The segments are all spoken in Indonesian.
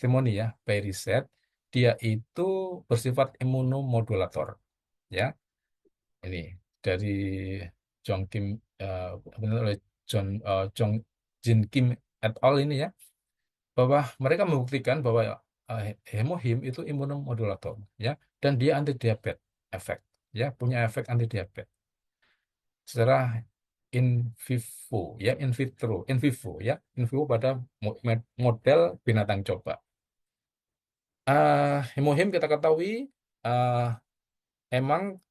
testimoni ya, by riset, dia itu bersifat imunomodulator. Ya, ini dari Jong Kim, benar oleh Jong Jin Kim et al. Ini ya, bahwa mereka membuktikan bahwa hemohim itu imunomodulator, ya, dan dia anti diabetes efek, ya, punya efek anti diabetes secara in vivo, ya, in vitro, in vivo, ya, in vivo pada model binatang coba. Hemohim kita ketahui eh, emang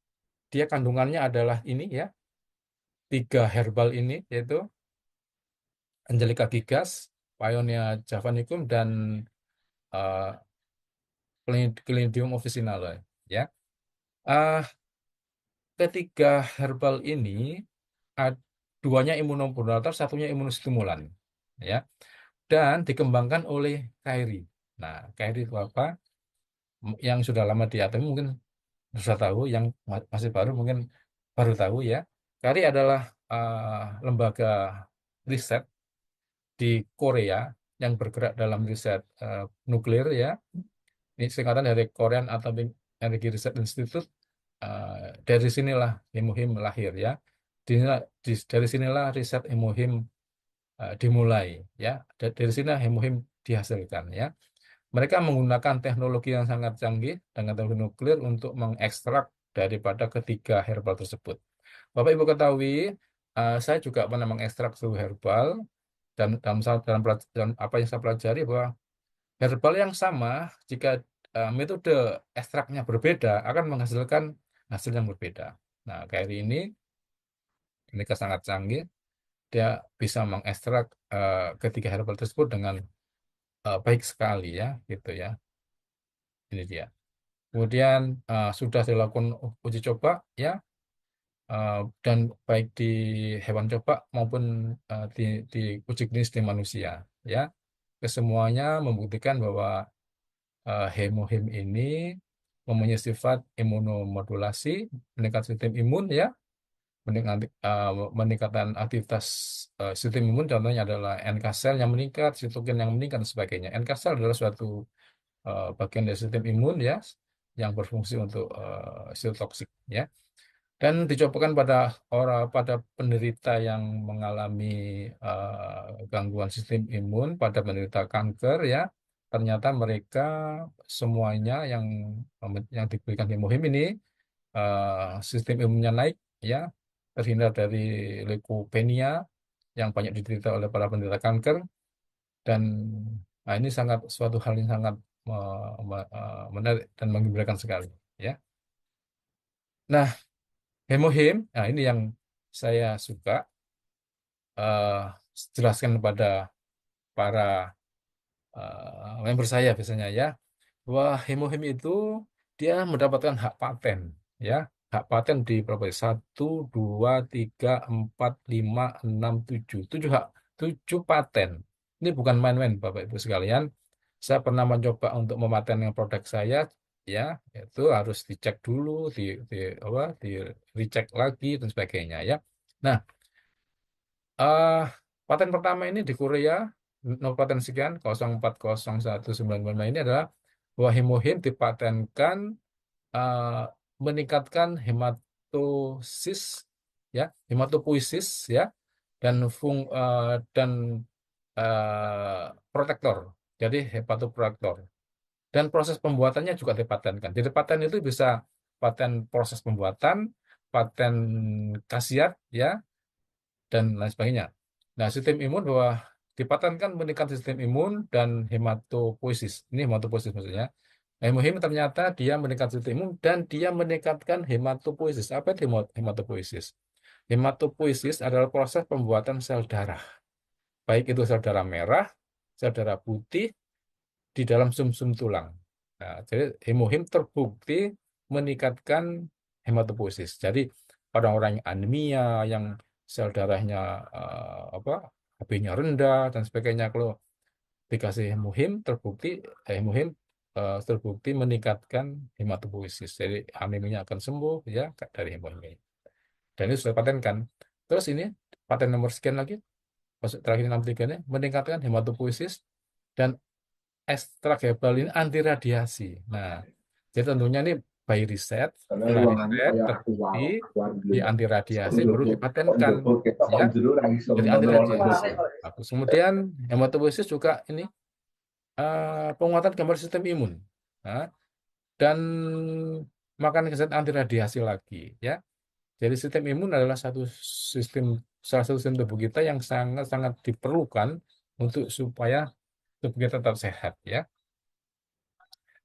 dia kandungannya adalah ini ya, tiga herbal ini, yaitu Angelica gigas, Paeonia javanicum, dan uh, Clendium officinale, ya. Ah, Ketiga herbal ini, ah, duanya imunomodulator, satunya imunostimulan, ya, dan dikembangkan oleh Kairi. Nah, Kairi itu apa? Yang sudah lama di ATM mungkin sudah tahu, yang masih baru mungkin baru tahu ya. Kairi adalah lembaga riset di Korea yang bergerak dalam riset nuklir ya. Ini singkatan dari Korean Atomic Energy Research Institute. Dari sinilah Hemohim lahir ya. Dari sinilah riset Hemohim dimulai ya. Dari sini Hemohim dihasilkan ya. Mereka menggunakan teknologi yang sangat canggih dengan teknologi nuklir untuk mengekstrak daripada ketiga herbal tersebut. Bapak Ibu ketahui, saya juga pernah mengekstrak suatu herbal, dan dalam apa yang saya pelajari bahwa herbal yang sama, jika metode ekstraknya berbeda, akan menghasilkan hasil yang berbeda. Nah, KRI ini mereka sangat canggih, dia bisa mengekstrak ketiga herbal tersebut dengan baik sekali ya, gitu ya. Ini dia. Kemudian sudah dilakukan uji coba ya, eh, dan baik di hewan coba maupun di uji klinis di manusia ya. Kesemuanya membuktikan bahwa hemohim ini mempunyai sifat imunomodulasi, meningkatkan sistem imun ya, meningkatkan aktivitas sistem imun, contohnya adalah NK cell yang meningkat, sitokin yang meningkat dan sebagainya. NK cell adalah suatu bagian dari sistem imun ya, yang berfungsi untuk sitotoksik ya. Dan dicobakan pada penderita yang mengalami gangguan sistem imun, pada penderita kanker ya, ternyata mereka semuanya yang diberikan hemohim ini sistem imunnya naik ya, terhindar dari leukopenia yang banyak diderita oleh para penderita kanker. Dan ini suatu hal yang sangat menarik dan menggembirakan sekali ya. Nah, hemohim, nah ini yang saya suka eh, jelaskan kepada para member saya biasanya ya, bahwa hemohim itu dia mendapatkan hak paten ya, hak paten di berapa ya? 1, 2, 3, 4, 5, 6, 7 tujuh paten. Ini bukan main-main Bapak Ibu sekalian. Saya pernah mencoba untuk mematenkan produk saya ya, itu harus dicek dulu, di recheck lagi dan sebagainya ya. Nah, eh paten pertama ini di Korea, nomor paten sekian 040195 ini adalah bahwa hemohim dipatenkan eh, meningkatkan hematosis ya, hematopoiesis ya, dan protektor. Jadi hepatoprotektor. Dan proses pembuatannya juga dipatenkan. Jadi paten itu bisa paten proses pembuatan, paten khasiat ya, dan lain sebagainya. Nah, sistem imun bahwa dipatenkan meningkatkan sistem imun dan hematopoiesis. Ini hematopoiesis maksudnya. Hemohim ternyata dia meningkatkan sistem imun dan dia meningkatkan hematopoiesis. Apa itu hematopoiesis? Hematopoiesis adalah proses pembuatan sel darah. Baik itu sel darah merah, sel darah putih di dalam sumsum tulang. Nah, jadi hemohim terbukti meningkatkan hematopoiesis. Jadi orang-orang yang anemia, yang sel darahnya apa HB-nya rendah dan sebagainya, kalau dikasih hemohim terbukti meningkatkan hematopoiesis. Jadi anemia akan sembuh ya dari hemohim ini. Dan itu sudah patenkan. Terus ini paten nomor sekian lagi, terakhir 63 ini meningkatkan hematopoiesis dan ekstrak herbal ini anti radiasi. Nah, jadi tentunya ini by riset, Karena setelah ruangannya riset kayak terbukti akuarium dia gitu. anti Sak radiasi baru dipatenkan njero ketok kok ya. njero ra iso Jadi anti ngono radiasi. Bagus. Kemudian hematopoiesis juga ini penguatan kembali sistem imun. Nah, dan makan zat anti radiasi lagi ya. Jadi sistem imun adalah salah satu sistem tubuh kita yang sangat-sangat diperlukan untuk supaya tubuh kita tetap sehat ya.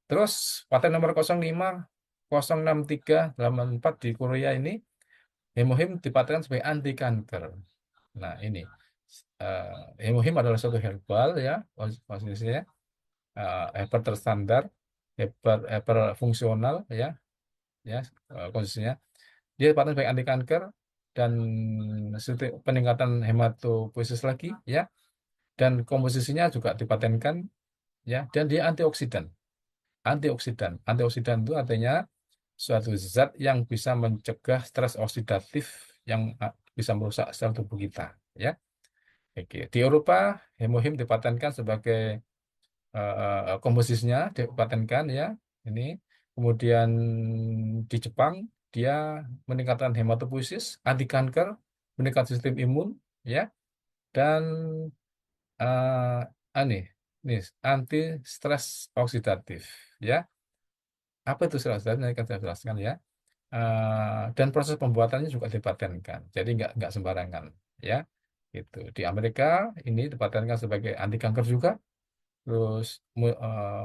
Terus paten nomor 05 06384 di Korea ini hemohim dipatenkan sebagai anti kanker. Nah, ini hemohim adalah suatu herbal ya posisinya hyper terstandar, hyper fungsional ya kondisinya. Dia dipatenkan sebagai anti kanker dan peningkatan hematopoiesis lagi ya, dan komposisinya juga dipatenkan ya, dan dia antioksidan. Antioksidan itu artinya suatu zat yang bisa mencegah stres oksidatif yang bisa merusak sel tubuh kita ya. Oke, di Eropa hemohim dipatenkan sebagai komposisinya dipatenkan ya ini. Kemudian di Jepang dia meningkatkan hematopoiesis, anti kanker, meningkatkan sistem imun ya, dan aneh nih anti stres oksidatif ya. Apa itu stres oksidatif? Nanti akan saya jelaskan ya. Dan proses pembuatannya juga dipatenkan, jadi nggak sembarangan ya. Itu di Amerika ini dipatenkan sebagai anti kanker juga, terus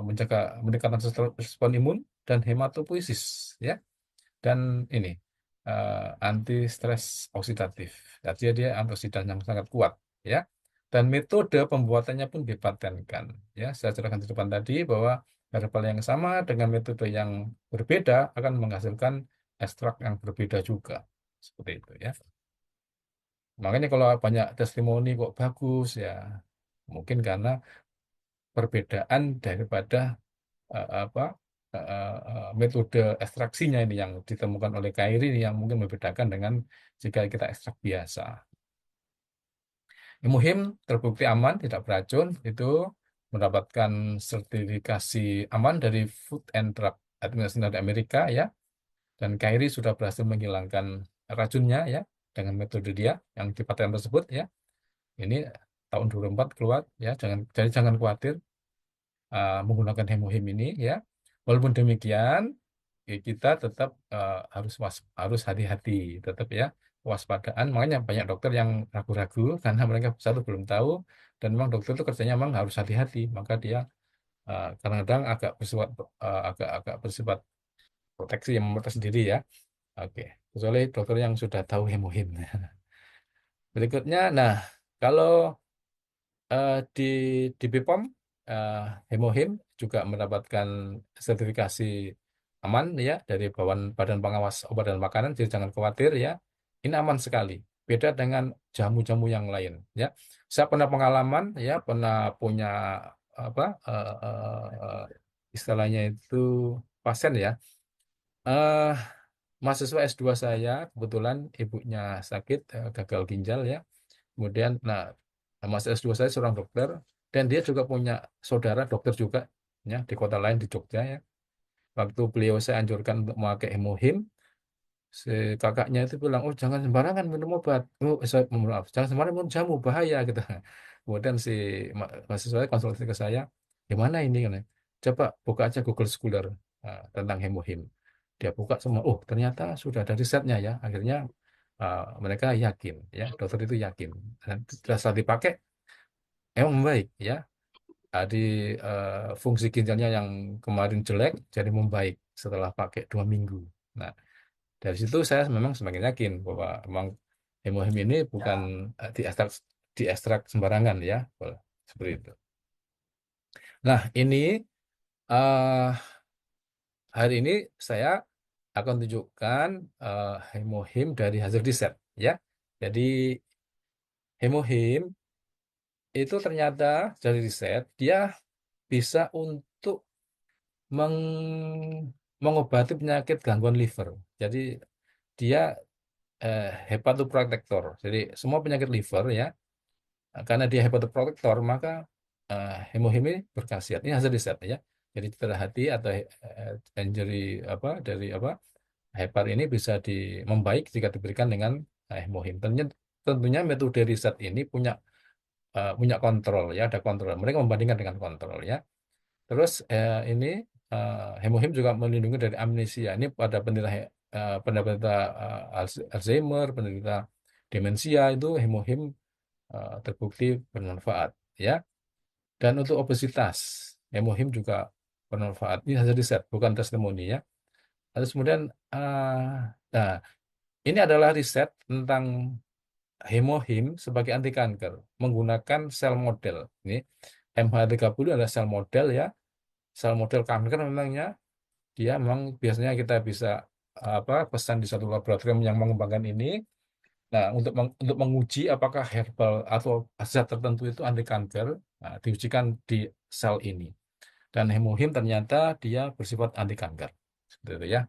menjaga meningkatkan respon imun dan hematopoiesis ya, dan ini anti stres oksidatif. Jadi dia antioksidan yang sangat kuat ya. Dan metode pembuatannya pun dipatenkan ya. Saya jelaskan di depan tadi bahwa herbal yang sama dengan metode yang berbeda akan menghasilkan ekstrak yang berbeda juga. Seperti itu ya. Makanya kalau banyak testimoni kok bagus ya, mungkin karena perbedaan daripada apa metode ekstraksinya ini yang ditemukan oleh Kairi ini yang mungkin membedakan dengan jika kita ekstrak biasa. Muhim terbukti aman, tidak beracun, itu mendapatkan sertifikasi aman dari Food and Drug Administration dari Amerika ya. Dan Kairi sudah berhasil menghilangkan racunnya ya dengan metode dia yang di paten tersebut ya. Ini tahun 2004 keluar ya. Jangan khawatir menggunakan hemohim ini ya. Walaupun demikian, kita tetap harus hati-hati, tetap ya kewaspadaan. Makanya banyak dokter yang ragu-ragu karena mereka satu belum tahu, dan memang dokter itu kerjanya memang harus hati-hati. Maka dia kadang-kadang agak bersifat proteksi yang mempertas sendiri ya. Oke, kecuali dokter yang sudah tahu hemohim. Berikutnya, nah kalau di BPOM eh, Hemohim juga mendapatkan sertifikasi aman ya dari Badan Pengawas Obat dan Makanan, jadi jangan khawatir ya. Ini aman sekali. Beda dengan jamu-jamu yang lain ya. Saya pernah pengalaman ya, pernah punya apa istilahnya itu pasien ya. eh Mahasiswa S2 saya kebetulan ibunya sakit gagal ginjal ya. Kemudian, nah, Mas S2 saya seorang dokter, dan dia juga punya saudara dokter juga, ya, di kota lain di Jogja ya. Waktu beliau saya anjurkan untuk memakai hemohim, si kakaknya itu bilang, oh jangan sembarangan minum obat. Oh, mohon maaf, jangan sembarangan minum jamu, bahaya gitu. Kemudian si mahasiswa saya konsultasi ke saya, gimana ini kan? Coba buka aja Google Scholar tentang hemohim. Dia buka semua, oh ternyata sudah ada risetnya ya. Akhirnya mereka yakin, ya dokter itu yakin. Dan setelah dipakai, emang membaik ya. Di fungsi ginjalnya yang kemarin jelek jadi membaik setelah pakai 2 minggu. Nah, dari situ saya memang semakin yakin bahwa memang hemohim ini bukan diekstrak sembarangan ya. Seperti itu. Nah, ini eh, hari ini saya akan tunjukkan hemohim dari hasil riset ya. Jadi hemohim itu ternyata dari riset dia bisa untuk mengobati penyakit gangguan liver. Jadi dia hepatoprotektor. Jadi semua penyakit liver ya, karena dia hepatoprotektor maka hemohim ini berkhasiat. Ini hasil riset ya. Jadi cedera hati atau injury apa dari apa hepar ini bisa membaik jika diberikan dengan hemohim. Tentunya metode riset ini punya kontrol ya, ada kontrol. Mereka membandingkan dengan kontrol ya. Terus ini hemohim juga melindungi dari amnesia. Ini pada penderita Alzheimer, penderita demensia itu hemohim terbukti bermanfaat ya. Dan untuk obesitas, hemohim juga bermanfaat. Ini hasil riset, bukan testimoni ya. Terus kemudian, nah ini adalah riset tentang hemohim sebagai anti kanker menggunakan sel model. Ini MH30 adalah sel model ya. Sel model kanker memangnya dia memang biasanya kita bisa pesan di satu laboratorium yang mengembangkan ini. Nah, untuk menguji apakah herbal atau zat tertentu itu anti kanker, nah, diujikan di sel ini. Dan hemohim ternyata dia bersifat anti kanker. Seperti itu ya.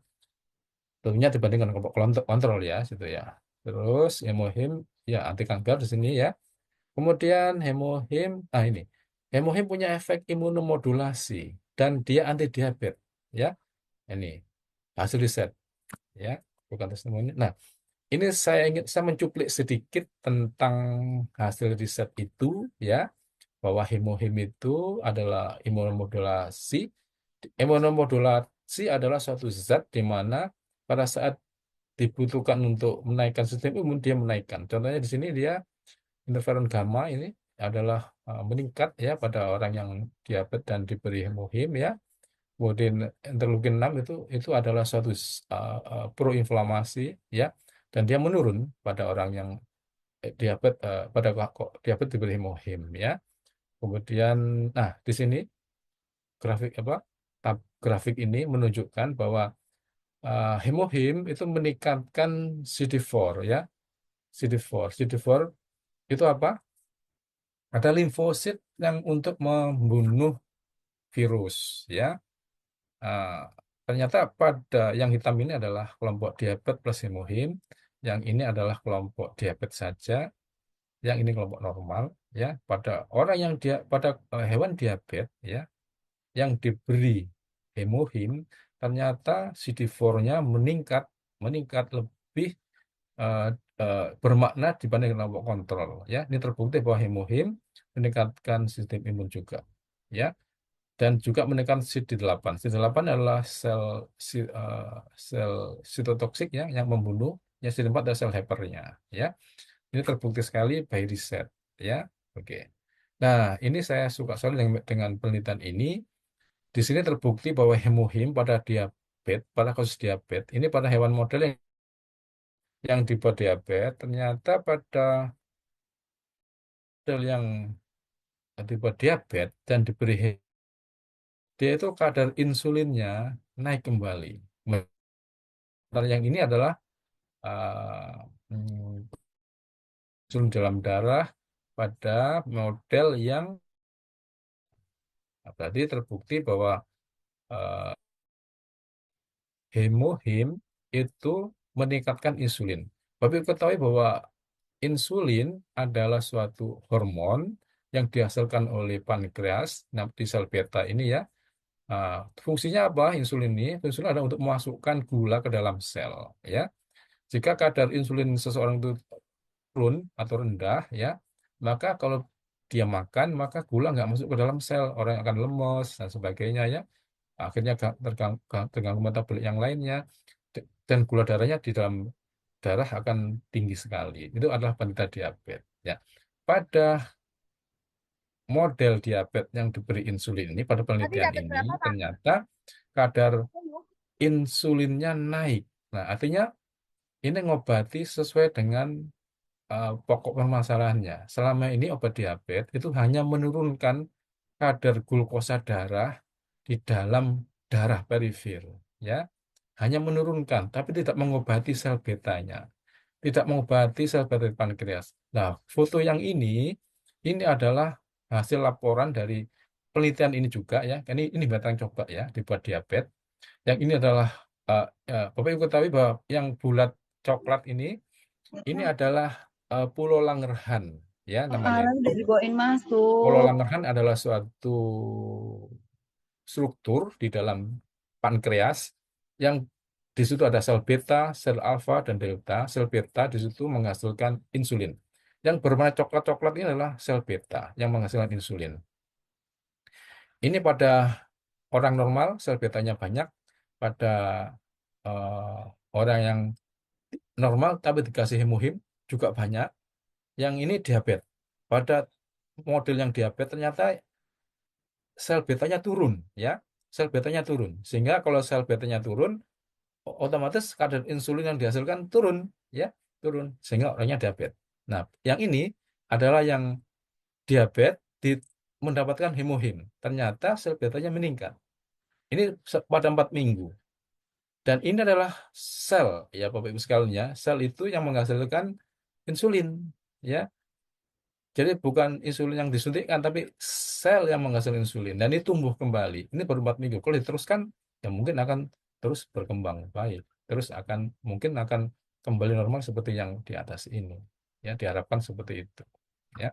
Tentunya dibandingkan kelompok kontrol ya, situ ya. Terus hemohim ya anti kanker di sini ya. Kemudian hemohim, ini. Hemohim punya efek imunomodulasi dan dia anti diabetes ya. Ini hasil riset ya, bukan testimoni. Nah, ini saya mencuplik sedikit tentang hasil riset itu ya, bahwa hemohim itu adalah imunomodulasi. Imunomodulasi adalah suatu zat di mana pada saat dibutuhkan untuk menaikkan sistem imun dia menaikkan. Contohnya di sini dia interferon gamma ini adalah meningkat ya pada orang yang diabetes dan diberi hemohim ya. Kemudian interleukin 6 itu adalah suatu proinflamasi ya, dan dia menurun pada orang yang diabetes pada kok diabetes diberi hemohim ya. Kemudian nah di sini grafik grafik ini menunjukkan bahwa hemohim itu meningkatkan CD4 ya. CD4 itu apa? Ada limfosit yang untuk membunuh virus ya. Ah, ternyata pada yang hitam ini adalah kelompok diabetes plus hemohim, yang ini adalah kelompok diabetes saja, yang ini kelompok normal ya. Pada hewan diabetes ya, yang diberi hemohim, ternyata CD4-nya meningkat meningkat lebih eh, bermakna dibanding kelompok kontrol ya. Ini terbukti bahwa hemohim meningkatkan sistem imun juga ya, dan juga menekan CD8. CD8 adalah sel sitotoksik ya yang membunuh, yang CD4 adalah sel helpernya ya. Ini terbukti sekali by riset ya. Oke. Nah, ini saya suka sekali dengan penelitian ini. Di sini terbukti bahwa hemohim pada kasus diabetes, ini pada hewan model yang tipe diabetes, ternyata pada model yang tipe diabetes dan diberi dia itu kadar insulinnya naik kembali. Sementara yang ini adalah insulin dalam darah pada model yang berarti terbukti bahwa eh, hemohim itu meningkatkan insulin. Tapi ketahui bahwa insulin adalah suatu hormon yang dihasilkan oleh pankreas, nah, di sel beta ini ya. Fungsinya apa insulin ini? Insulin adalah untuk memasukkan gula ke dalam sel ya. Jika kadar insulin seseorang itu turun atau rendah ya, maka kalau dia makan maka gula nggak masuk ke dalam sel, orang akan lemes dan sebagainya ya. Akhirnya terganggu metabolik yang lainnya, dan gula darahnya di dalam darah akan tinggi sekali. Itu adalah penderita diabetes ya. Pada model diabetes yang diberi insulin ini, pada Tadi penelitian dapat ini berapa, Kak? ternyata kadar insulinnya naik. Nah, artinya ini ngobati sesuai dengan pokok permasalahannya. Selama ini obat diabetes itu hanya menurunkan kadar glukosa darah di dalam darah perifer, ya, hanya menurunkan, tapi tidak mengobati sel betanya, tidak mengobati sel beta di pankreas. Nah, foto yang ini adalah hasil laporan dari penelitian ini juga ya. Ini batang coba ya dibuat diabetes. Yang ini adalah Bapak Ibu ketahui bahwa yang bulat coklat ini adalah Pulau Langerhan ya Oh, namanya alam itu. udah dibawain Pola masuk. Langerhans adalah suatu struktur di dalam pankreas yang di situ ada sel beta, sel alfa, dan delta. Sel beta di situ menghasilkan insulin. Yang berwarna coklat-coklat ini adalah sel beta yang menghasilkan insulin. Ini pada orang normal sel betanya banyak, pada orang yang normal tapi dikasih hemohim juga banyak. Yang ini diabetes. Pada model yang diabetes ternyata sel betanya turun, ya. Sel betanya turun. Sehingga kalau sel betanya turun, otomatis kadar insulin yang dihasilkan turun, ya, turun. Sehingga orangnya diabetes. Nah, yang ini adalah yang diabetes mendapatkan hemohim. Ternyata sel betanya meningkat. Ini pada 4 minggu. Dan ini adalah sel, ya Bapak Ibu sekalian ya. Sel itu yang menghasilkan insulin, ya. Jadi bukan insulin yang disuntikkan, tapi sel yang menghasilkan insulin. Dan ini tumbuh kembali. Ini baru 4 minggu. Kalau diteruskan, ya mungkin akan terus berkembang baik. Terus mungkin akan kembali normal seperti yang di atas ini. Ya, diharapkan seperti itu. Ya.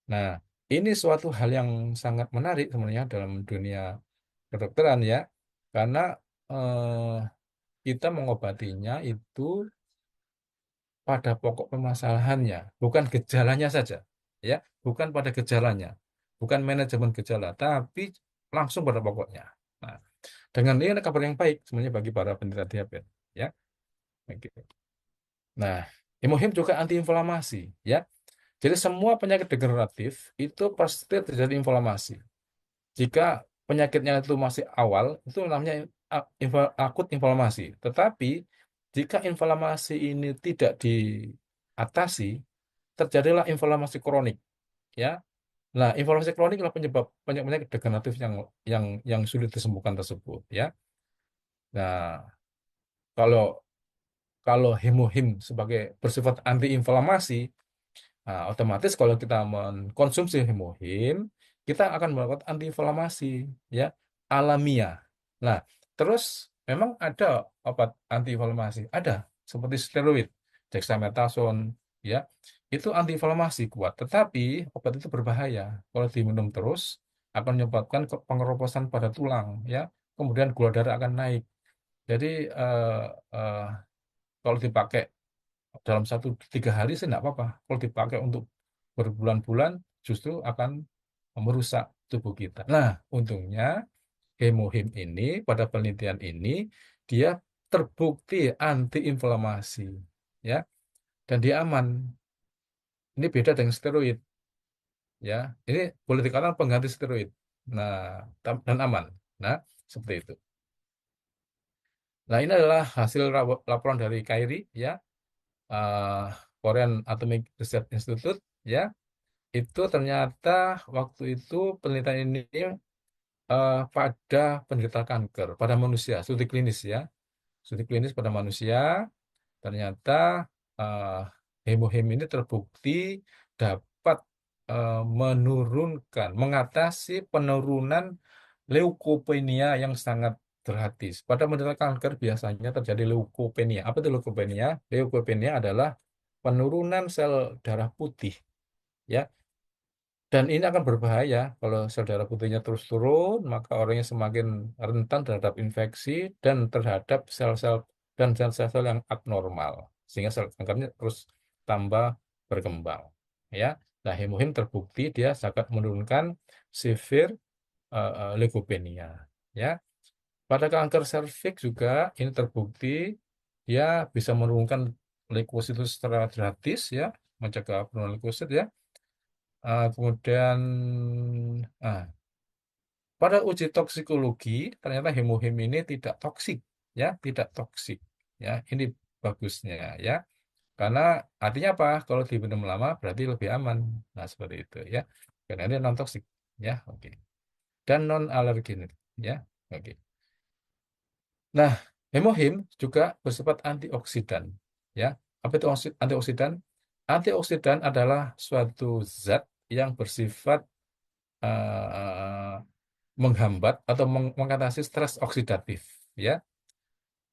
Nah, ini suatu hal yang sangat menarik sebenarnya dalam dunia kedokteran ya. Karena kita mengobatinya itu pada pokok permasalahannya, bukan gejalanya saja, ya, bukan pada gejalanya, bukan manajemen gejala, tapi langsung pada pokoknya. Nah, dengan ini ada kabar yang baik sebenarnya bagi para penderita diabetes, ya. Oke. Nah, hemohim juga antiinflamasi, ya. Jadi semua penyakit degeneratif itu pasti terjadi inflamasi. Jika penyakitnya itu masih awal, itu namanya akut inflamasi. Tetapi jika inflamasi ini tidak diatasi, terjadilah inflamasi kronik, ya. Nah, inflamasi kronik adalah penyebab penyakit degeneratif yang sulit disembuhkan tersebut, ya. Nah, kalau kalau hemohim sebagai bersifat antiinflamasi, nah, otomatis kalau kita mengkonsumsi hemohim, kita akan melakukan antiinflamasi, ya, alamiah. Nah, terus memang ada obat antiinflamasi, ada seperti steroid, dexamethasone, ya, itu antiinflamasi kuat. Tetapi obat itu berbahaya kalau diminum terus akan menyebabkan pengeroposan pada tulang, ya. Kemudian gula darah akan naik. Jadi eh, eh, kalau dipakai dalam 1-3 hari sih nggak apa-apa. Kalau dipakai untuk berbulan-bulan justru akan merusak tubuh kita. Nah, untungnya hemohim ini pada penelitian ini dia terbukti antiinflamasi, ya, dan dia aman. Ini beda dengan steroid, ya. Ini boleh dikatakan pengganti steroid. Nah, dan aman. Nah, seperti itu. Nah, ini adalah hasil laporan dari KAIRI, ya, eh, Korean Atomic Research Institute, ya. Itu ternyata waktu itu penelitian ini pada penderita kanker, pada manusia, studi klinis ya, studi klinis pada manusia, ternyata eh, hemohem ini terbukti dapat menurunkan, mengatasi penurunan leukopenia yang sangat drastis. Pada penderita kanker biasanya terjadi leukopenia. Apa itu leukopenia? Leukopenia adalah penurunan sel darah putih, ya. Dan ini akan berbahaya kalau sel darah putihnya terus turun, maka orangnya semakin rentan terhadap infeksi dan terhadap sel-sel dan sel-sel yang abnormal, sehingga sel kankernya terus tambah berkembang. Ya, nah hemohim terbukti dia sangat menurunkan severe leukopenia. Ya, pada kanker serviks juga ini terbukti dia bisa menurunkan leukosit secara gratis, ya, mencegah penurunan leukosit, ya. Kemudian ah, pada uji toksikologi ternyata hemohim ini tidak toksik, ya, tidak toksik, ya. Ini bagusnya, ya. Karena artinya apa? Kalau diminum lama berarti lebih aman. Nah, seperti itu, ya. Karena ini non toksik, ya. Oke. Dan non alergen, ya. Oke. Nah, hemohim juga bersifat antioksidan, ya. Apa itu antioksidan? Antioksidan adalah suatu zat yang bersifat eh, menghambat atau mengatasi stres oksidatif, ya.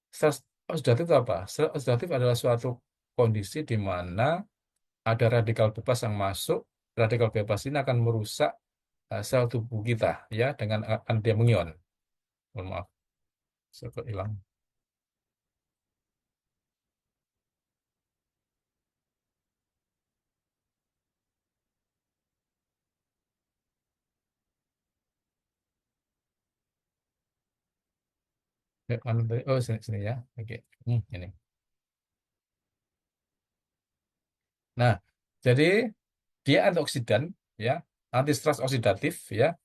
Stres oksidatif itu apa? Stres oksidatif adalah suatu kondisi di mana ada radikal bebas yang masuk. Radikal bebas ini akan merusak sel tubuh kita ya dengan antiamion. Mohon maaf, saya kok hilang. Mana tadi? Oh, sini, sini ya. Oke. Ini. Nah, jadi dia antioksidan ya, anti stres oksidatif ya,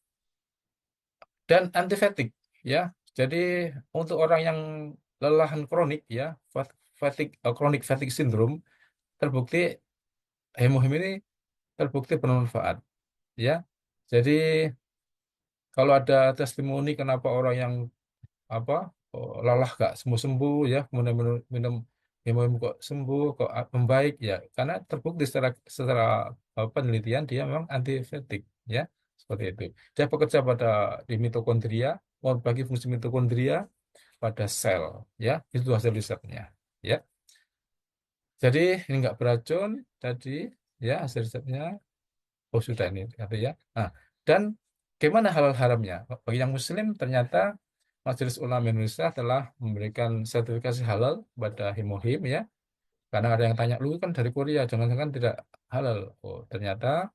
dan antifetik ya. Jadi untuk orang yang lelahan kronik ya, chronic fatigue syndrome, terbukti hemohim ini terbukti bermanfaat ya. Jadi kalau ada testimoni kenapa orang yang apa lelah gak sembuh sembuh ya, kemudian minum, minum hemohim kok sembuh, kok membaik ya, karena terbukti secara secara penelitian dia memang antifetik ya, seperti itu. Dia bekerja pada di mitokondria, membagi fungsi mitokondria pada sel ya, itu hasil risetnya ya. Jadi ini nggak beracun tadi ya, hasil risetnya. Oh sudah ini kata ya. Nah, dan gimana halal haramnya? Bagi yang Muslim ternyata Majelis Ulama Indonesia telah memberikan sertifikasi halal pada Himohim ya. Karena ada yang tanya, lu kan dari Korea, jangan-jangan tidak halal. Oh ternyata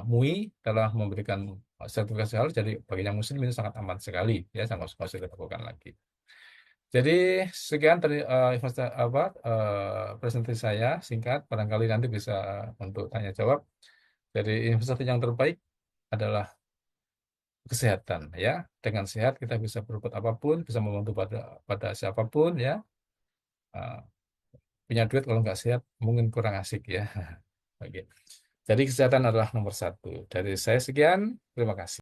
MUI telah memberikan sertifikasi halal. Jadi bagi yang Muslim ini sangat aman sekali ya, sangat usah dilakukan lagi. Jadi sekian presentasi saya singkat, barangkali nanti bisa untuk tanya jawab. Jadi investasi yang terbaik adalah kesehatan ya. Dengan sehat kita bisa berbuat apapun, bisa membantu pada pada siapapun ya. Eh, Punya duit kalau nggak sehat mungkin kurang asik ya. Oke. Jadi kesehatan adalah nomor satu. Dari saya sekian, terima kasih.